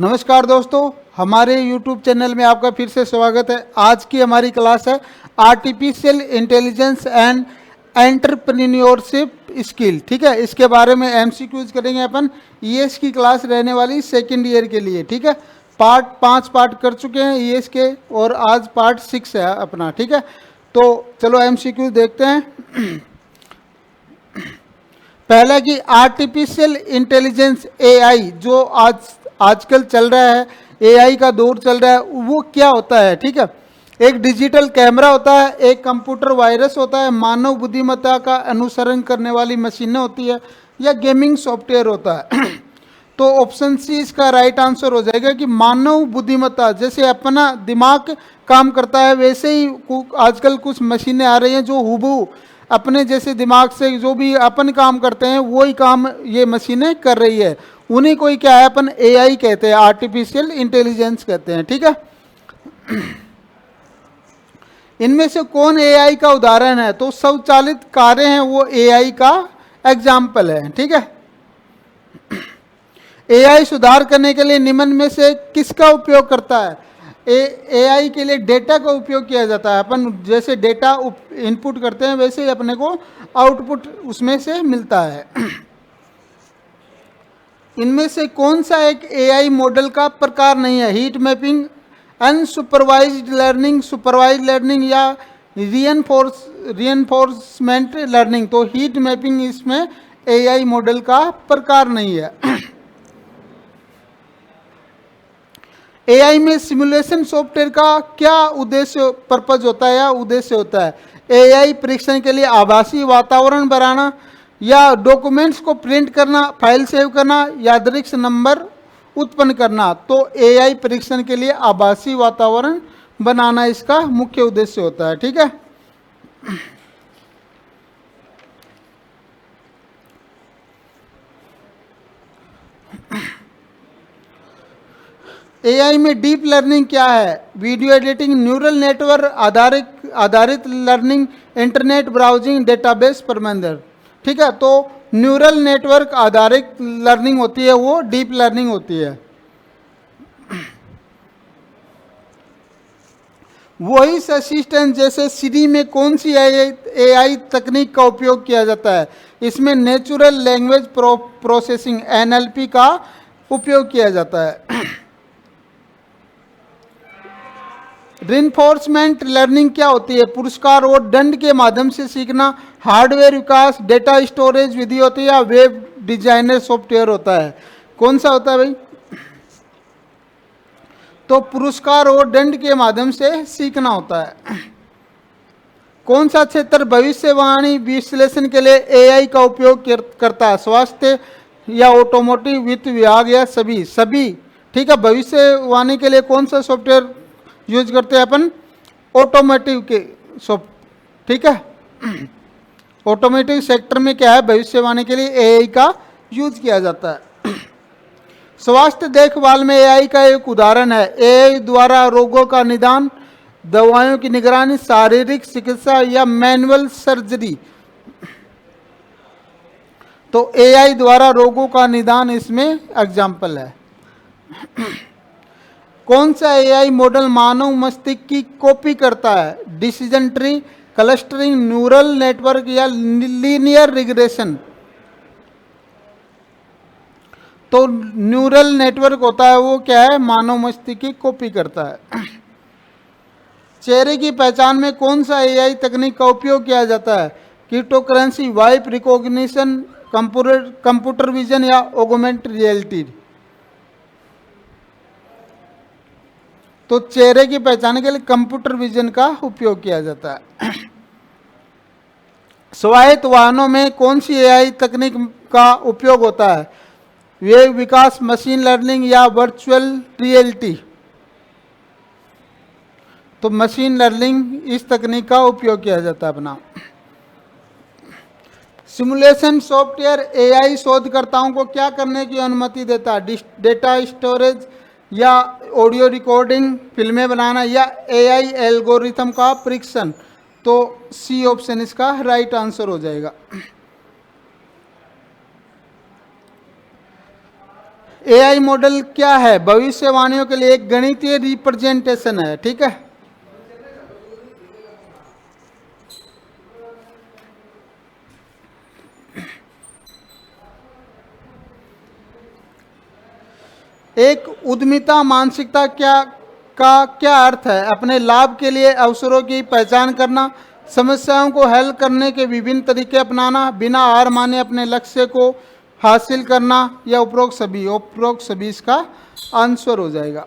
नमस्कार दोस्तों, हमारे YouTube चैनल में आपका फिर से स्वागत है। आज की हमारी क्लास है artificial intelligence and entrepreneurship skill. ठीक है, इसके बारे में MCQs करेंगे अपन। ES की क्लास रहने वाली सेकेंड ईयर के लिए। ठीक है, पाँच पार्ट कर चुके हैं ES के और आज पार्ट 6 है अपना। ठीक है, तो चलो MCQ देखते हैं। पहला कि आर्टिफिशियल इंटेलिजेंस AI जो आजकल चल रहा है, AI का दौर चल रहा है, वो क्या होता है। ठीक है, एक डिजिटल कैमरा होता है, एक कंप्यूटर वायरस होता है, मानव बुद्धिमत्ता का अनुसरण करने वाली मशीनें होती है, या गेमिंग सॉफ्टवेयर होता है। तो ऑप्शन सी इसका राइट आंसर हो जाएगा कि मानव बुद्धिमत्ता। जैसे अपना दिमाग काम करता है वैसे ही आजकल कुछ मशीनें आ रही हैं जो हुबहू अपने जैसे दिमाग से जो भी अपन काम करते हैं वही काम ये मशीनें कर रही है। उन्हीं को ही क्या है अपन AI कहते हैं, आर्टिफिशियल इंटेलिजेंस कहते हैं। ठीक है, इनमें से कौन AI का उदाहरण है? तो स्वचालित कारें हैं वो AI का एग्जाम्पल है। ठीक है, AI सुधार करने के लिए निम्न में से किसका उपयोग करता है? AI के लिए डेटा का उपयोग किया जाता है। अपन जैसे डेटा इनपुट करते हैं वैसे ही अपने को आउटपुट उसमें से मिलता है। इनमें से कौन सा एक AI मॉडल का प्रकार नहीं है? Heat mapping, unsupervised learning, supervised learning, या रियनफोर्समेंट लर्निंग। तो हीट मैपिंग इसमें AI मॉडल का प्रकार नहीं है। AI में सिमुलेशन सॉफ्टवेयर का क्या उद्देश्य पर्पज होता है या उद्देश्य होता है? AI परीक्षण के लिए आभासी वातावरण बनाना, या डॉक्यूमेंट्स को प्रिंट करना, फाइल सेव करना, यादृच्छिक नंबर उत्पन्न करना। तो AI परीक्षण के लिए आभासी वातावरण बनाना इसका मुख्य उद्देश्य होता है। ठीक है, AI में डीप लर्निंग क्या है? वीडियो एडिटिंग, न्यूरल नेटवर्क आधारित लर्निंग, इंटरनेट ब्राउजिंग, डेटाबेस प्रबंधन। ठीक है, तो न्यूरल नेटवर्क आधारित लर्निंग होती है वो डीप लर्निंग होती है। वॉइस असिस्टेंट जैसे सिरी में कौन सी AI तकनीक का उपयोग किया जाता है? इसमें नेचुरल लैंग्वेज प्रोसेसिंग NLP का उपयोग किया जाता है। रिइंफोर्समेंट लर्निंग क्या होती है? पुरस्कार और दंड के माध्यम से सीखना, हार्डवेयर विकास, डेटा स्टोरेज विधि होती है, या वेब डिजाइनर सॉफ्टवेयर होता है? कौन सा होता है भाई? तो पुरस्कार और दंड के माध्यम से सीखना होता है। कौन सा क्षेत्र भविष्यवाणी विश्लेषण के लिए AI का उपयोग करता है? स्वास्थ्य या ऑटोमोटिव, वित्त विभाग, या सभी? ठीक है, भविष्यवाणी के लिए कौन सा सॉफ्टवेयर यूज करते हैं अपन? ऑटोमोटिव के ठीक है, ऑटोमोटिव सेक्टर में क्या है भविष्यवाणी के लिए AI का यूज किया जाता है। स्वास्थ्य देखभाल में AI का एक उदाहरण है। AI द्वारा रोगों का निदान, दवाओं की निगरानी, शारीरिक चिकित्सा, या मैनुअल सर्जरी। तो AI द्वारा रोगों का निदान इसमें एग्जाम्पल है। कौन सा AI मॉडल मानव मस्तिष्क की कॉपी करता है? Decision tree, clustering, neural network, या लीनियर रिग्रेशन? तो न्यूरल नेटवर्क होता है वो क्या है? मानव मस्तिष्क की कॉपी करता है। चेहरे की पहचान में कौन सा AI तकनीक का उपयोग किया जाता है? Cryptocurrency, voice recognition, computer vision, या ऑगमेंटेड रियलिटी? तो चेहरे की पहचान के लिए कंप्यूटर विजन का उपयोग किया जाता है। स्वायत्त वाहनों में कौन सी AI तकनीक का उपयोग होता है? वेग विकास, मशीन लर्निंग, या वर्चुअल रियलिटी? तो मशीन लर्निंग इस तकनीक का उपयोग किया जाता है अपना। सिमुलेशन सॉफ्टवेयर AI शोधकर्ताओं को क्या करने की अनुमति देता है? डेटा स्टोरेज, या ऑडियो रिकॉर्डिंग, फिल्में बनाना, या AI एल्गोरिथम का परीक्षण? तो C ऑप्शन इसका राइट आंसर हो जाएगा। एआई मॉडल क्या है? भविष्यवाणियों के लिए एक गणितीय रिप्रेजेंटेशन है, ठीक है। एक उद्यमिता मानसिकता क्या अर्थ है? अपने लाभ के लिए अवसरों की पहचान करना, समस्याओं को हल करने के विभिन्न तरीके अपनाना, बिना हार माने अपने लक्ष्य को हासिल करना, या उपरोक्त सभी इसका आंसर हो जाएगा।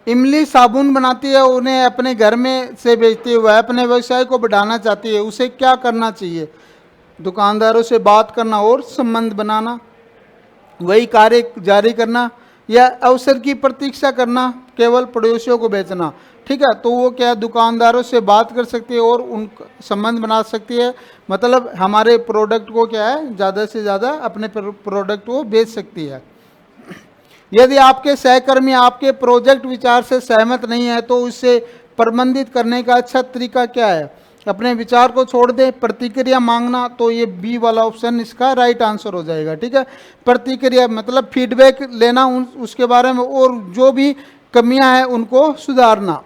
इमली साबुन बनाती है, उन्हें अपने घर में से बेचती है, वह अपने व्यवसाय को बढ़ाना चाहती है, उसे क्या करना चाहिए? दुकानदारों से बात करना और संबंध बनाना, वही कार्य जारी करना, या अवसर की प्रतीक्षा करना, केवल पड़ोसियों को बेचना। ठीक है, तो वो क्या है, दुकानदारों से बात कर सकती है और उन संबंध बना सकती है, मतलब हमारे प्रोडक्ट को क्या है, ज़्यादा से ज़्यादा अपने प्रोडक्ट को बेच सकती है। यदि आपके सहकर्मी आपके प्रोजेक्ट विचार से सहमत नहीं है तो उसे प्रबंधित करने का अच्छा तरीका क्या है? अपने विचार को छोड़ दे, प्रतिक्रिया मांगना, तो ये बी वाला ऑप्शन इसका राइट आंसर हो जाएगा। ठीक है, प्रतिक्रिया मतलब फीडबैक लेना उसके बारे में, और जो भी कमियां हैं उनको सुधारना।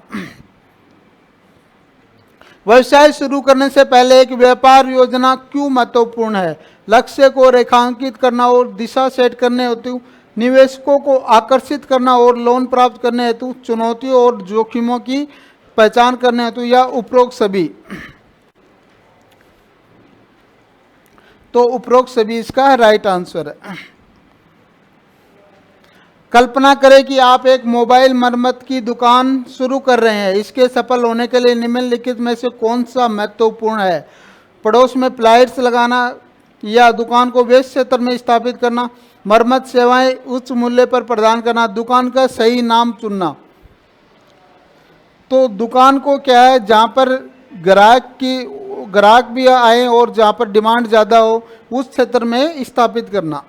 व्यवसाय शुरू करने से पहले एक व्यापार योजना क्यों महत्वपूर्ण है? लक्ष्य को रेखांकित करना और दिशा सेट करने हेतु, निवेशकों को आकर्षित करना और लोन प्राप्त करने हेतु, चुनौतियों और जोखिमों की पहचान करने हेतु, या उपरोक्त सभी? तो उपरोक्त सभी इसका राइट आंसर है। कल्पना करें कि आप एक मोबाइल मरम्मत की दुकान शुरू कर रहे हैं। इसके सफल होने के लिए निम्नलिखित में से कौन सा महत्वपूर्ण है? पड़ोस में प्लाइट्स लगाना, या दुकान को व्यस्त क्षेत्र में स्थापित करना, मरम्मत सेवाएं उच्च मूल्य पर प्रदान करना, दुकान का सही नाम चुनना। तो दुकान को क्या है, जहाँ पर ग्राहक भी आए और जहाँ पर डिमांड ज़्यादा हो उस क्षेत्र में स्थापित करना।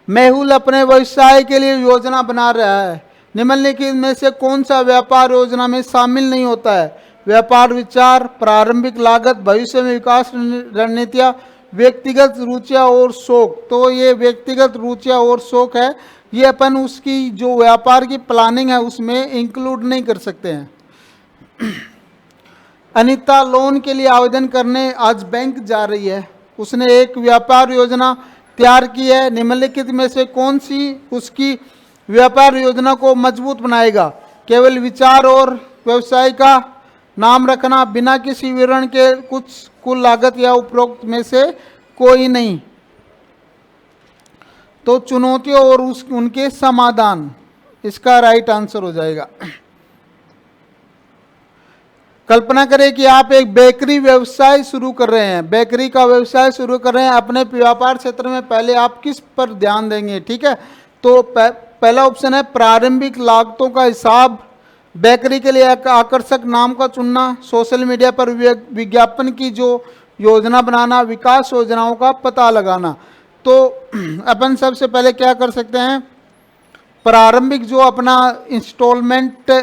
मेहुल अपने व्यवसाय के लिए योजना बना रहा है। निम्नलिखित में से कौन सा व्यापार योजना में शामिल नहीं होता है? व्यापार विचार, प्रारंभिक लागत, भविष्य में विकास रणनीतियाँ, व्यक्तिगत रुचियाँ और शौक। तो ये व्यक्तिगत रुचियाँ और शौक है, ये अपन उसकी जो व्यापार की प्लानिंग है उसमें इंक्लूड नहीं कर सकते हैं। अनीता लोन के लिए आवेदन करने आज बैंक जा रही है। उसने एक व्यापार योजना तैयार की है। निम्नलिखित में से कौन सी उसकी व्यापार योजना को मजबूत बनाएगा? केवल विचार और व्यवसाय का नाम रखना, बिना किसी विवरण के कुछ कुल लागत, या उपरोक्त में से कोई नहीं? तो चुनौतियों और उनके समाधान इसका राइट आंसर हो जाएगा। कल्पना करें कि आप एक बेकरी व्यवसाय शुरू कर रहे हैं, बेकरी का व्यवसाय शुरू कर रहे हैं। अपने व्यापार क्षेत्र में पहले आप किस पर ध्यान देंगे? ठीक है, तो पहला ऑप्शन है प्रारंभिक लागतों का हिसाब, बेकरी के लिए आकर्षक नाम का चुनना, सोशल मीडिया पर विज्ञापन की जो योजना बनाना, विकास योजनाओं का पता लगाना। तो अपन सबसे पहले क्या कर सकते हैं, प्रारंभिक जो अपना इंस्टॉलेंस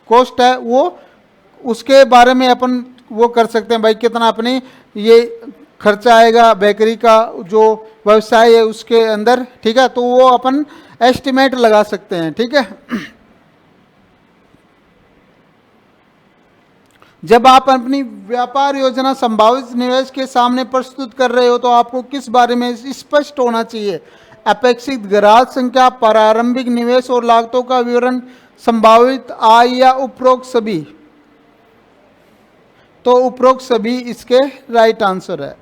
कॉस्ट है वो उसके बारे में अपन वो कर सकते हैं, भाई कितना अपने ये खर्चा आएगा बेकरी का जो व्यवसाय है उसके अंदर। ठीक है, तो वो अपन एस्टिमेट लगा सकते हैं। ठीक है, जब आप अपनी व्यापार योजना संभावित निवेश के सामने प्रस्तुत कर रहे हो तो आपको किस बारे में स्पष्ट होना चाहिए? अपेक्षित ग्राहक संख्या, प्रारंभिक निवेश और लागतों का विवरण, संभावित आय, या उपरोक्त सभी? तो उपरोक्त सभी इसके राइट आंसर है।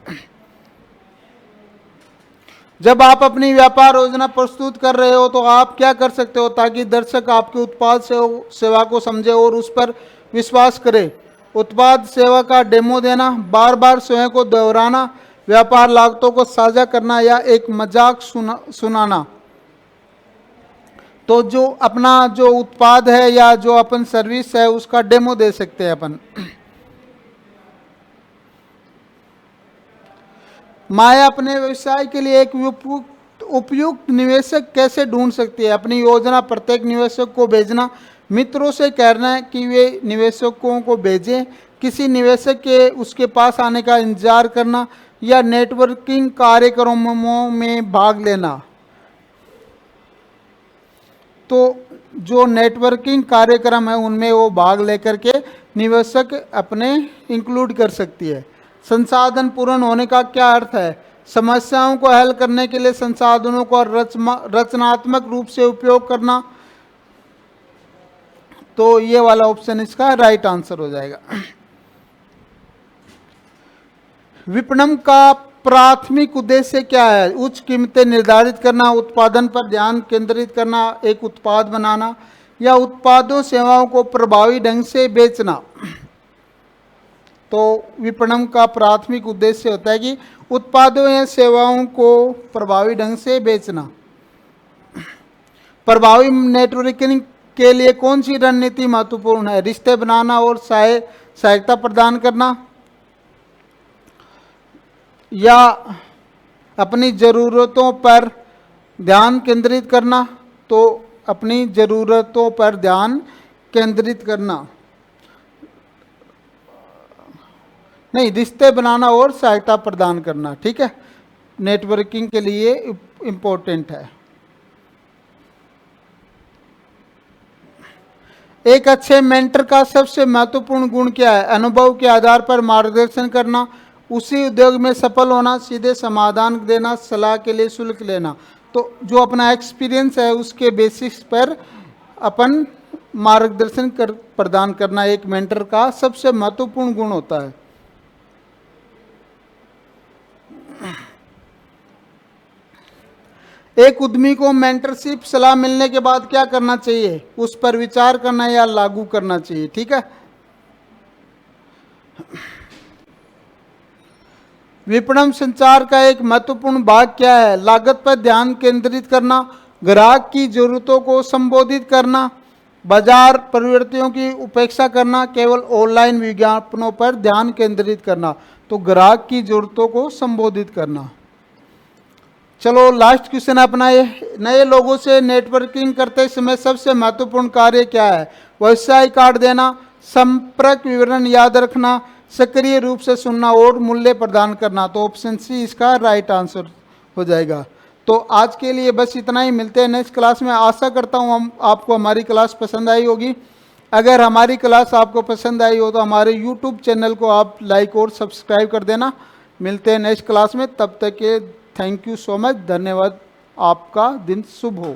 जब आप अपनी व्यापार योजना प्रस्तुत कर रहे हो तो आप क्या कर सकते हो ताकि दर्शक आपके उत्पाद सेवा को समझे और उस पर विश्वास करे? उत्पाद सेवा का डेमो देना, बार बार स्वयं को दोहराना, व्यापार लागतों को साझा करना, या एक मजाक सुनाना? तो जो अपना जो उत्पाद है या जो अपन सर्विस है उसका डेमो दे सकते हैं अपन। माया अपने व्यवसाय के लिए एक उपयुक्त निवेशक कैसे ढूंढ सकती है? अपनी योजना प्रत्येक निवेशक को भेजना, मित्रों से कहना है कि वे निवेशकों को भेजें, किसी निवेशक के उसके पास आने का इंतजार करना, या नेटवर्किंग कार्यक्रमों में भाग लेना। तो जो नेटवर्किंग कार्यक्रम है उनमें वो भाग लेकर के निवेशक अपने इंक्लूड कर सकती है। संसाधन पूर्ण होने का क्या अर्थ है? समस्याओं को हल करने के लिए संसाधनों को रचनात्मक रूप से उपयोग करना। तो ये वाला ऑप्शन इसका राइट आंसर हो जाएगा। विपणन का प्राथमिक उद्देश्य क्या है? उच्च कीमतें निर्धारित करना, उत्पादन पर ध्यान केंद्रित करना, एक उत्पाद बनाना, या उत्पादों सेवाओं को प्रभावी ढंग से बेचना। तो विपणन का प्राथमिक उद्देश्य होता है कि उत्पादों या सेवाओं को प्रभावी ढंग से बेचना। प्रभावी नेटवर्किंग के लिए कौन सी रणनीति महत्वपूर्ण है? रिश्ते बनाना और सहायता प्रदान करना, या अपनी ज़रूरतों पर ध्यान केंद्रित करना। तो अपनी ज़रूरतों पर ध्यान केंद्रित करना, नहीं, रिश्ते बनाना और सहायता प्रदान करना। ठीक है, नेटवर्किंग के लिए इम्पोर्टेंट है। एक अच्छे मेंटर का सबसे महत्वपूर्ण गुण क्या है? अनुभव के आधार पर मार्गदर्शन करना, उसी उद्योग में सफल होना, सीधे समाधान देना, सलाह के लिए शुल्क लेना। तो जो अपना एक्सपीरियंस है उसके बेसिस पर अपन मार्गदर्शन प्रदान करना एक मेंटर का सबसे महत्वपूर्ण गुण होता है। एक उद्यमी को मेंटरशिप सलाह मिलने के बाद क्या करना चाहिए? उस पर विचार करना या लागू करना चाहिए। ठीक है, विपणन संचार का एक महत्वपूर्ण भाग क्या है? लागत पर ध्यान केंद्रित करना, ग्राहक की जरूरतों को संबोधित करना, बाजार प्रवृत्तियों की उपेक्षा करना, केवल ऑनलाइन विज्ञापनों पर ध्यान केंद्रित करना। तो ग्राहक की जरूरतों को संबोधित करना। चलो लास्ट क्वेश्चन अपना ये, नए लोगों से नेटवर्किंग करते समय सबसे महत्वपूर्ण कार्य क्या है? व्यवसाय कार्ड देना, संपर्क विवरण याद रखना, सक्रिय रूप से सुनना और मूल्य प्रदान करना। तो ऑप्शन सी इसका राइट आंसर हो जाएगा। तो आज के लिए बस इतना ही, मिलते हैं नेक्स्ट क्लास में। आशा करता हूँ आपको हमारी क्लास पसंद आई होगी। अगर हमारी क्लास आपको पसंद आई हो तो हमारे यूट्यूब चैनल को आप लाइक और सब्सक्राइब कर देना। मिलते हैं नेक्स्ट क्लास में, तब तक के थैंक यू सो मच, धन्यवाद। आपका दिन शुभ हो।